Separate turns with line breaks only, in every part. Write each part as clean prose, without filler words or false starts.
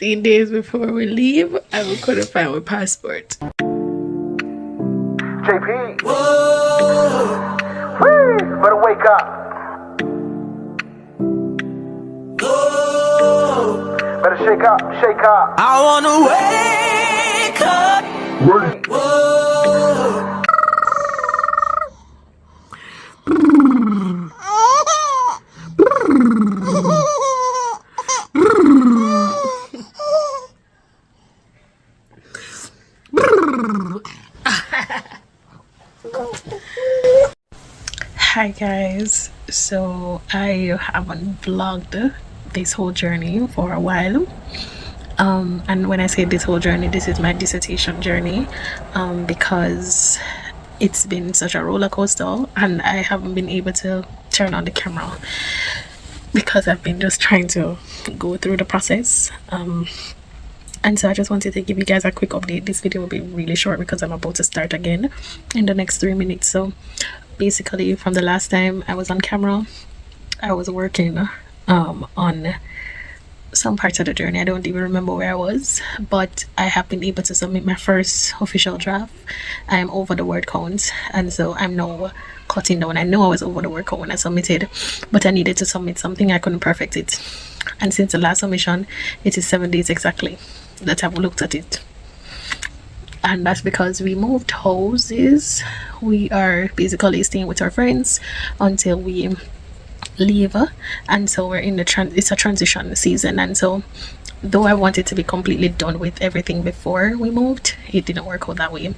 16 days before we leave, and we couldn't find our passport.
JP. Whoa. Whee. Better wake up. Whoa. Better shake up, shake up. I wanna wake up. Whoa.
Hi guys, so I haven't vlogged this whole journey for a while, and when I say this whole journey, this is my dissertation journey, because it's been such a roller coaster and I haven't been able to turn on the camera because I've been just trying to go through the process, and so I just wanted to give you guys a quick update. This video will be really short because I'm about to start again in the next 3 minutes. So basically, from the last time I was on camera, I was working on some parts of the journey. I don't even remember where I was, but I have been able to submit my first official draft. I am over the word count, and so I'm now cutting down. I know I was over the word count when I submitted, but I needed to submit something. I couldn't perfect it, and since the last submission, it is 7 days exactly that I've looked at it. And that's because we moved houses. We are basically staying with our friends until we leave, and so we're in the it's a transition season. And so though I wanted to be completely done with everything before we moved, it didn't work out that way.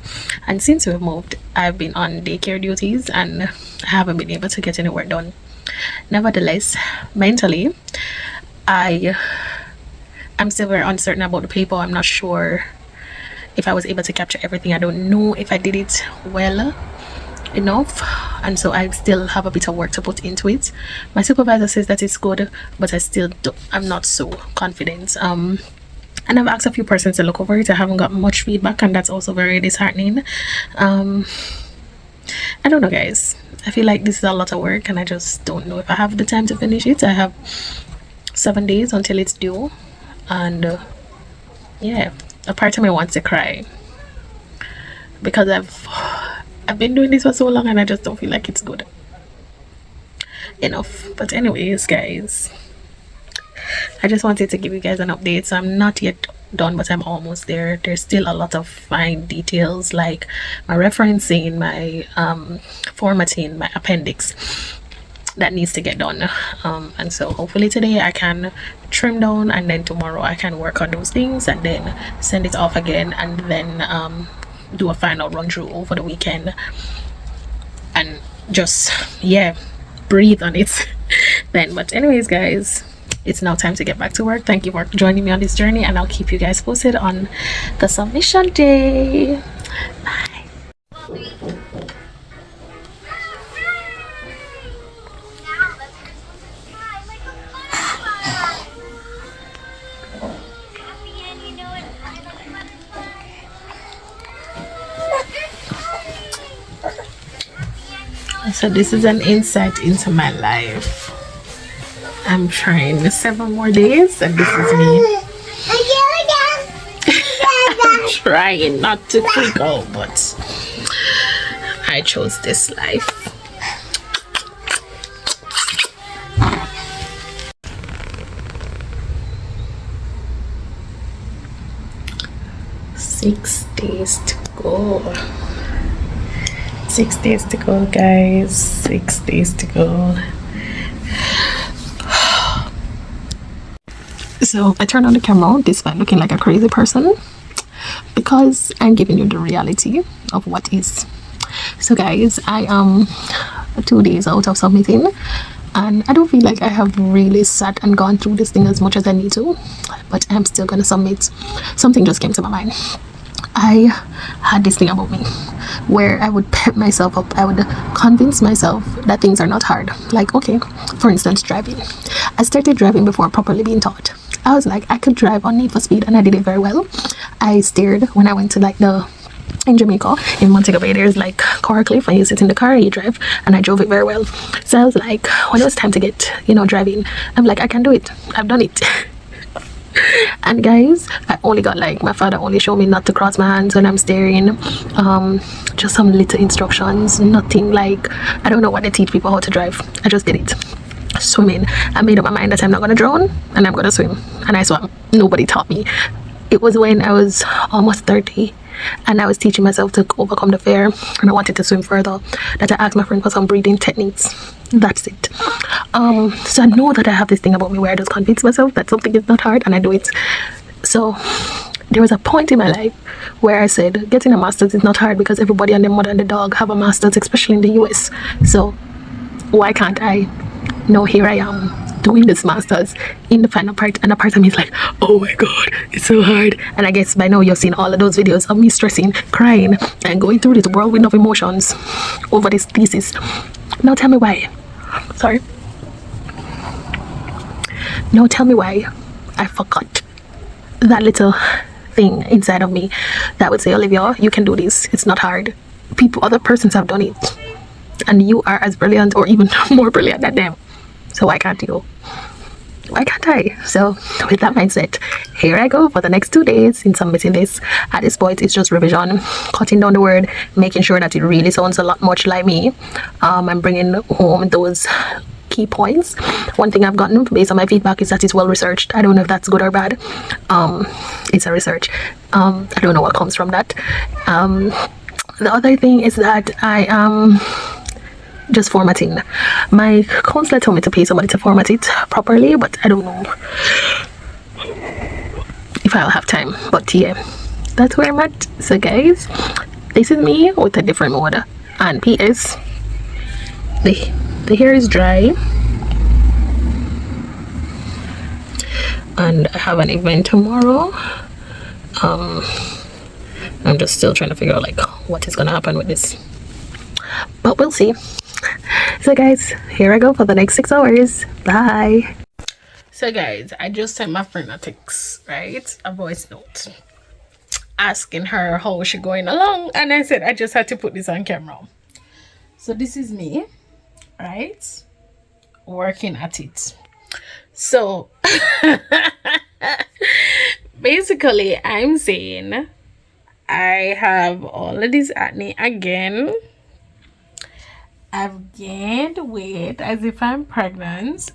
And since we've moved, I've been on daycare duties and I haven't been able to get any work done. Nevertheless, mentally I'm still very uncertain about the paper. I'm not sure if I was able to capture everything. I don't know if I did it well enough, and so I still have a bit of work to put into it. My supervisor says that it's good, but I'm not so confident. And I've asked a few persons to look over it. I haven't got much feedback, and that's also very disheartening. I don't know, guys. I feel like this is a lot of work and I just don't know if I have the time to finish it. I have 7 days until it's due, and yeah, a part of me wants to cry because I've been doing this for so long and I just don't feel like it's good enough. But anyways, guys, I just wanted to give you guys an update. So I'm not yet done, but I'm almost there. There's still a lot of fine details like my referencing, my formatting, my appendix that needs to get done, and so hopefully today I can trim down, and then tomorrow I can work on those things and then send it off again, and then do a final run through over the weekend and just breathe on it then. But anyways, guys, it's now time to get back to work. Thank you for joining me on this journey, and I'll keep you guys posted on the submission day. Bye. So this is an insight into my life. I'm trying 7 more days, and this is me. I'm trying not to freak out, but I chose this life. Six days to go. 6 days to go, guys. 6 days to go. So I turned on the camera despite looking like a crazy person because I'm giving you the reality of what is. So guys, I am 2 days out of submitting, and I don't feel like I have really sat and gone through this thing as much as I need to, but I'm still gonna submit. Something just came to my mind. I had this thing about me where I would pep myself up. I would convince myself that things are not hard. Like, okay, for instance, driving. I started driving before properly being taught. I was like, I could drive on Need for Speed, and I did it very well. I steered when I went to in Jamaica, in Montego Bay, there's like car cliff, and you sit in the car and you drive, and I drove it very well. So I was like, when it was time to get, driving, I'm like, I can do it. I've done it. And guys, I only got like, my father only showed me not to cross my hands when I'm staring. Just some little instructions, nothing like, I don't know what they teach people how to drive. I just did it. Swimming, I made up my mind that I'm not gonna drown and I'm gonna swim, and I swam. Nobody taught me. It was when I was almost 30 and I was teaching myself to overcome the fear and I wanted to swim further, that I asked my friend for some breathing techniques. That's it. So I know that I have this thing about me where I just convince myself that something is not hard and I do it. So there was a point in my life where I said getting a master's is not hard because everybody and their mother and the dog have a master's, especially in the US. So why can't I? No, here I am doing this masters in the final part, and a part of me is like, oh my god, it's so hard. And I guess by now you've seen all of those videos of me stressing, crying, and going through this whirlwind of emotions over this thesis. Now tell me why. Sorry. Now tell me why I forgot that little thing inside of me that would say, Olivia, you can do this. It's not hard. Other persons have done it, and you are as brilliant or even more brilliant than them. So why can't you? Why can't I? So with that mindset, here I go for the next 2 days in submitting this. At this point, it's just revision, cutting down the word, making sure that it really sounds a lot much like me. I'm bringing home those key points. One thing I've gotten based on my feedback is that it's well researched. I don't know if that's good or bad. It's a research. I don't know what comes from that. The other thing is that I am just formatting. My counselor told me to pay somebody to format it properly, but I don't know if I'll have time. But yeah, that's where I'm at. So guys, this is me with a different mode. And PS, the hair is dry and I have an event tomorrow. I'm just still trying to figure out like what is gonna happen with this, but we'll see. So guys, here I go for the next 6 hours. Bye. So guys, I just sent my friend a text, right? A voice note asking her how she going along, and I said I just had to put this on camera. So this is me, right? Working at it. So basically I'm saying I have all of this acne again. I've gained weight as if I'm pregnant.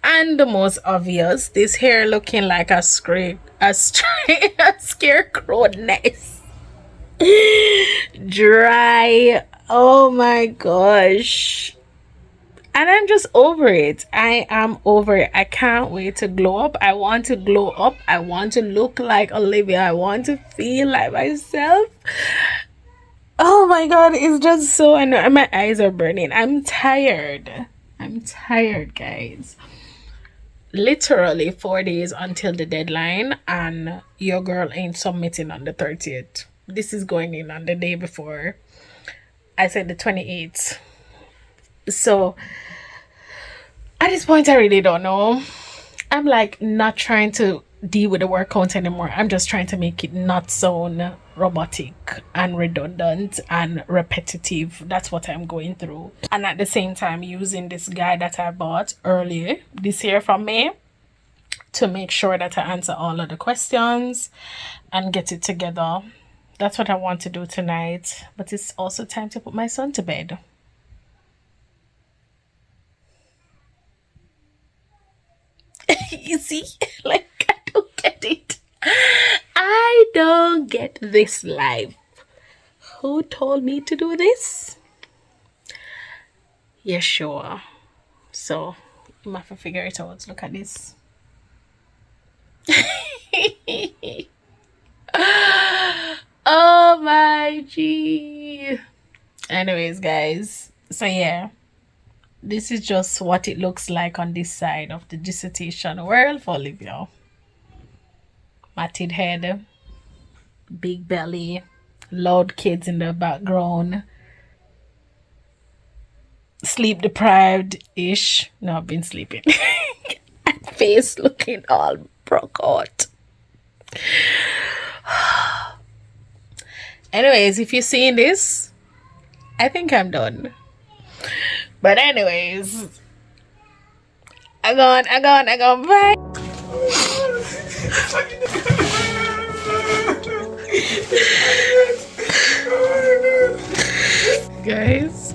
And the most obvious, this hair looking like a scarecrow nest. Dry. Oh my gosh. And I'm just over it. I am over it. I can't wait to glow up. I want to glow up. I want to look like Olivia. I want to feel like myself. Oh my god, it's just so annoying. My eyes are burning. I'm tired. I'm tired, guys. Literally 4 days until the deadline, and your girl ain't submitting on the 30th. This is going in on the day before. I said the 28th. So at this point, I really don't know. I'm like not trying to deal with the word count anymore. I'm just trying to make it not sound robotic and redundant and repetitive. That's what I'm going through. And at the same time, using this guide that I bought earlier this year from May to make sure that I answer all of the questions and get it together. That's what I want to do tonight. But it's also time to put my son to bed. You see? Like, I don't get it. I don't get this life. Who told me to do this? Yeah, sure. So, you have to figure it out. Look at this. Oh my G. Anyways, guys. So, yeah. This is just what it looks like on this side of the dissertation world for Olivia. Matted head, big belly, loud kids in the background, sleep deprived ish. No, I've been sleeping. And face looking all broke out. Anyways, if you're seeing this, I think I'm done. But anyways, I gone, bye. Guys,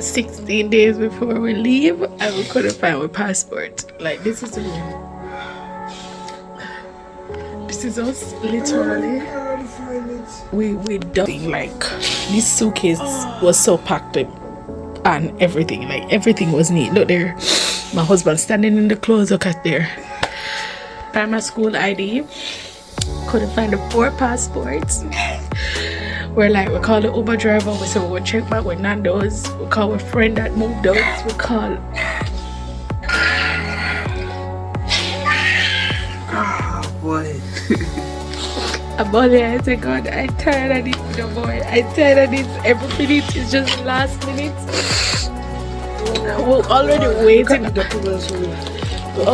16 days before we leave, and we couldn't find my passport. Like, this is us, literally. We done, like, this suitcase was so packed up and everything, like, everything was neat. Look there, my husband standing in the clothes, look at there. Find my school ID, couldn't find the 4 passports. We call the Uber driver, we said we'll check back with Nando's, we call a friend that moved us, we call
boy.
I said, God, I'm tired of this, no boy. I'm tired of this. Every minute is just last minute. We're already waiting. We're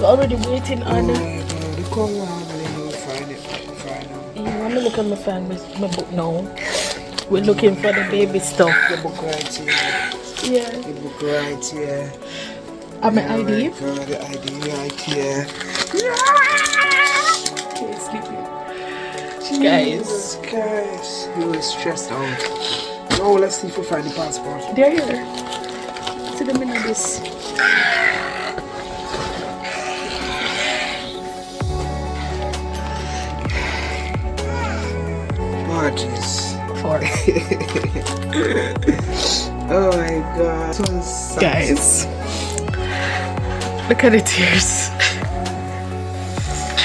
already waiting on
the call.
Let me look at my book now. We're looking for the baby stuff.
The book right here.
Yeah.
The book right here.
And my ID?
The ID right here.
Okay, sleeping.
Guys, he was stressed out. Now let's see if we find the passport.
They're here. See them in this.
Oh, jeez.
4.
Oh my God. So sad.
Guys, look at the tears.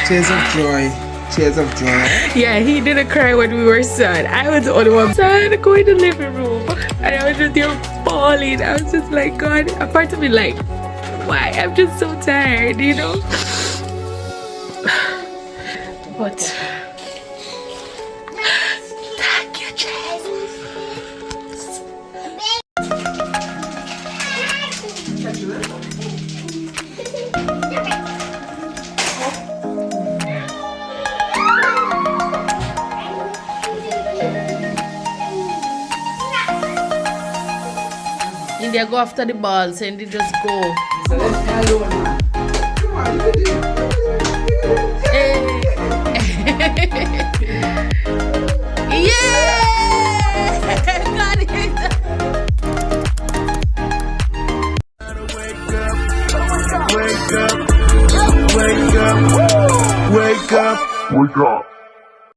Tears of joy. Tears of joy.
Yeah, he didn't cry when we were sad. I was the only one sad. Go in the living room, and I was just there bawling. I was just like, God. A part of me like, why? I'm just so tired, you know. But thank you, Jesus. They go after the balls and they just go. Yeah! Got it!
Wake up.